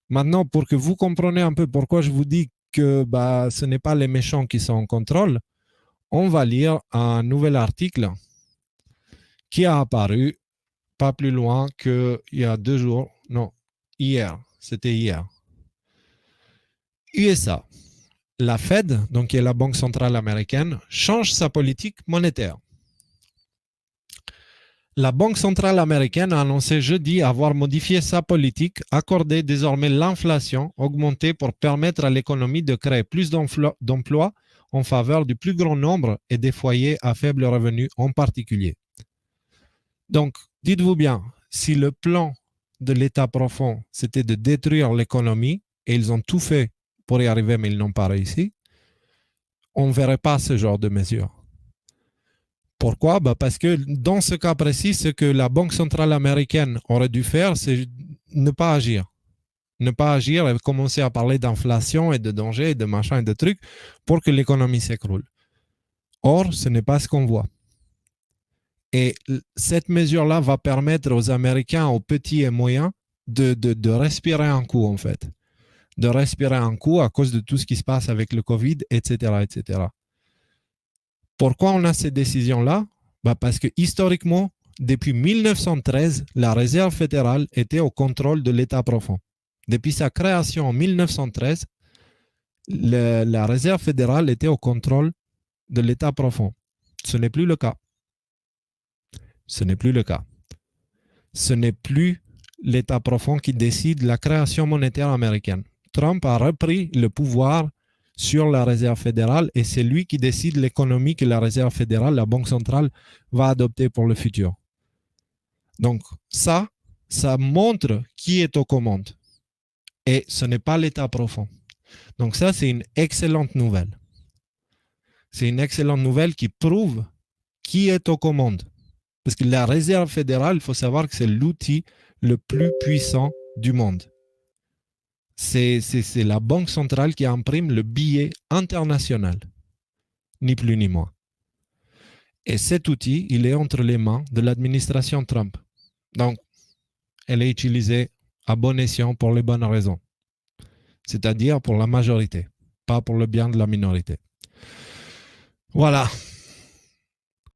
Maintenant, pour que vous compreniez un peu pourquoi je vous dis que bah, ce n'est pas les méchants qui sont en contrôle, on va lire un nouvel article qui a apparu pas plus loin qu'il y a 2 jours. Non, hier. C'était hier. USA. La Fed, donc qui est la Banque centrale américaine, change sa politique monétaire. La Banque centrale américaine a annoncé jeudi avoir modifié sa politique, accordée désormais l'inflation augmentée pour permettre à l'économie de créer plus d'emplois en faveur du plus grand nombre et des foyers à faible revenu en particulier. Donc, dites-vous bien, si le plan de l'État profond, c'était de détruire l'économie, et ils ont tout fait pour y arriver, mais ils n'ont pas réussi, on ne verrait pas ce genre de mesures. Pourquoi? Parce que dans ce cas précis, ce que la Banque centrale américaine aurait dû faire, c'est ne pas agir. Ne pas agir et commencer à parler d'inflation et de danger et de machin et de trucs pour que l'économie s'écroule. Or, ce n'est pas ce qu'on voit. Et cette mesure-là va permettre aux Américains, aux petits et moyens, de respirer un coup, en fait. De respirer un coup à cause de tout ce qui se passe avec le Covid, etc., etc. Pourquoi on a ces décisions-là? Parce que historiquement, depuis 1913, la Réserve fédérale était au contrôle de l'État profond. Depuis sa création en 1913, la Réserve fédérale était au contrôle de l'État profond. Ce n'est plus le cas. Ce n'est plus le cas. Ce n'est plus l'État profond qui décide la création monétaire américaine. Trump a repris le pouvoir sur la Réserve fédérale et c'est lui qui décide l'économie que la Réserve fédérale, la Banque centrale, va adopter pour le futur. Donc ça montre qui est aux commandes. Et ce n'est pas l'État profond. Donc ça, c'est une excellente nouvelle. C'est une excellente nouvelle qui prouve qui est aux commandes. Parce que la Réserve fédérale, il faut savoir que c'est l'outil le plus puissant du monde. C'est la banque centrale qui imprime le billet international, ni plus ni moins. Et cet outil, il est entre les mains de l'administration Trump. Donc, elle est utilisée à bon escient pour les bonnes raisons. C'est-à-dire pour la majorité, pas pour le bien de la minorité. Voilà.